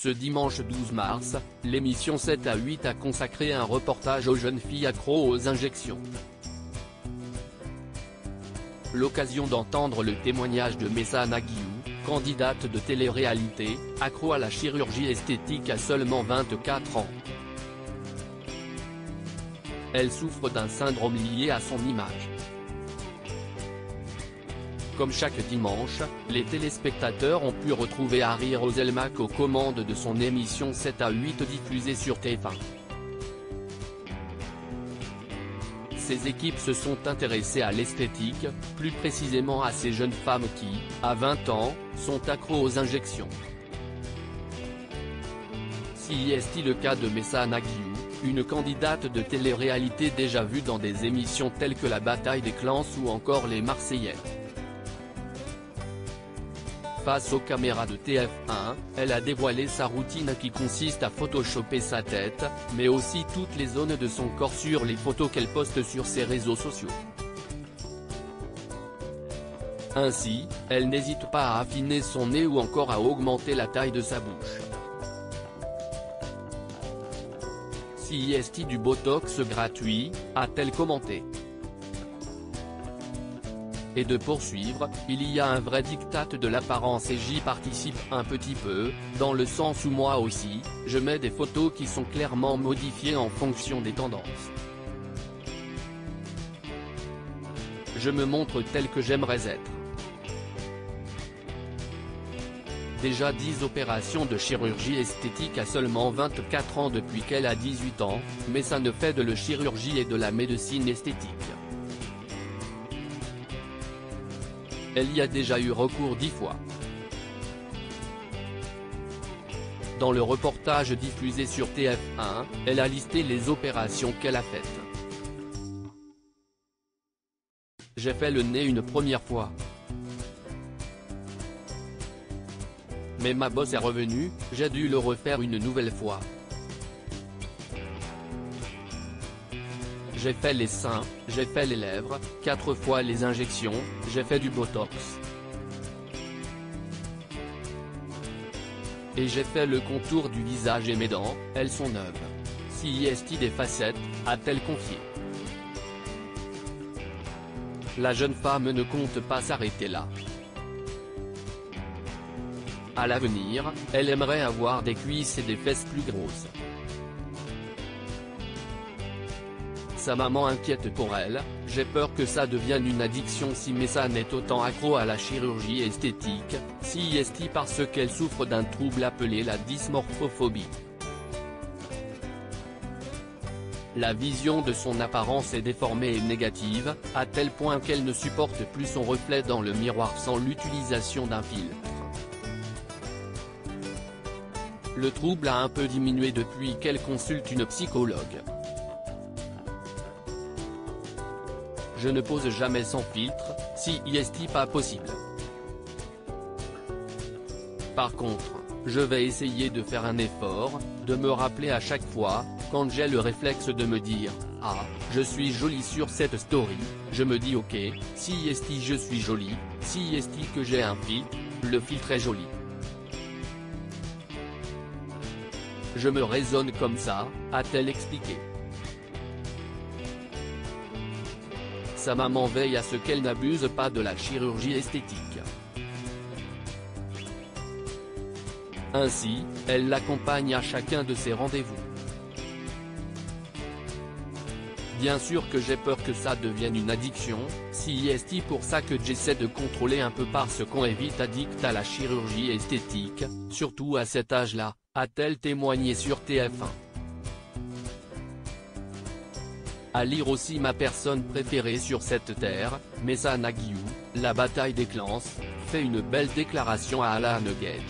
Ce dimanche 12 mars, l'émission 7 à 8 a consacré un reportage aux jeunes filles accros aux injections. L'occasion d'entendre le témoignage de Messa Naguiou, candidate de télé-réalité, accro à la chirurgie esthétique à seulement 24 ans. Elle souffre d'un syndrome lié à son image. Comme chaque dimanche, les téléspectateurs ont pu retrouver Harry Roselmack aux commandes de son émission 7 à 8 diffusée sur TF1. Ces équipes se sont intéressées à l'esthétique, plus précisément à ces jeunes femmes qui, à 20 ans, sont accros aux injections. Si est-il le cas de Messa Naguiou, une candidate de télé-réalité déjà vue dans des émissions telles que La Bataille des Clans ou encore Les Marseillais. Face aux caméras de TF1, elle a dévoilé sa routine qui consiste à photoshopper sa tête, mais aussi toutes les zones de son corps sur les photos qu'elle poste sur ses réseaux sociaux. Ainsi, elle n'hésite pas à affiner son nez ou encore à augmenter la taille de sa bouche. Si est-il du botox gratuit, a-t-elle commenté. Et de poursuivre, il y a un vrai diktat de l'apparence et j'y participe un petit peu, dans le sens où moi aussi, je mets des photos qui sont clairement modifiées en fonction des tendances. Je me montre tel que j'aimerais être. Déjà 10 opérations de chirurgie esthétique à seulement 24 ans depuis qu'elle a 18 ans, mais ça ne fait de la chirurgie et de la médecine esthétique. Elle y a déjà eu recours 10 fois. Dans le reportage diffusé sur TF1, elle a listé les opérations qu'elle a faites. J'ai fait le nez une première fois. Mais ma bosse est revenue, j'ai dû le refaire une nouvelle fois. J'ai fait les seins, j'ai fait les lèvres, 4 fois les injections, j'ai fait du botox. Et j'ai fait le contour du visage et mes dents, elles sont neuves. Si est-il des facettes, a-t-elle confié. La jeune femme ne compte pas s'arrêter là. À l'avenir, elle aimerait avoir des cuisses et des fesses plus grosses. Sa maman inquiète pour elle, j'ai peur que ça devienne une addiction si Messa n'est autant accro à la chirurgie esthétique, si est-il parce qu'elle souffre d'un trouble appelé la dysmorphophobie. La vision de son apparence est déformée et négative, à tel point qu'elle ne supporte plus son reflet dans le miroir sans l'utilisation d'un filtre. Le trouble a un peu diminué depuis qu'elle consulte une psychologue. Je ne pose jamais sans filtre, si est-il pas possible. Par contre, je vais essayer de faire un effort, de me rappeler à chaque fois, quand j'ai le réflexe de me dire « Ah, je suis jolie sur cette story », je me dis « Ok, si est-il je suis jolie, si est-il que j'ai un filtre, le filtre est joli ». Je me raisonne comme ça, a-t-elle expliqué. Sa maman veille à ce qu'elle n'abuse pas de la chirurgie esthétique. Ainsi, elle l'accompagne à chacun de ses rendez-vous. Bien sûr que j'ai peur que ça devienne une addiction, si est-il pour ça que j'essaie de contrôler un peu parce qu'on est vite addict à la chirurgie esthétique, surtout à cet âge-là, a-t-elle témoigné sur TF1. À lire aussi ma personne préférée sur cette terre, Messa Naguiou, La Bataille des Clans, fait une belle déclaration à Alan Gage.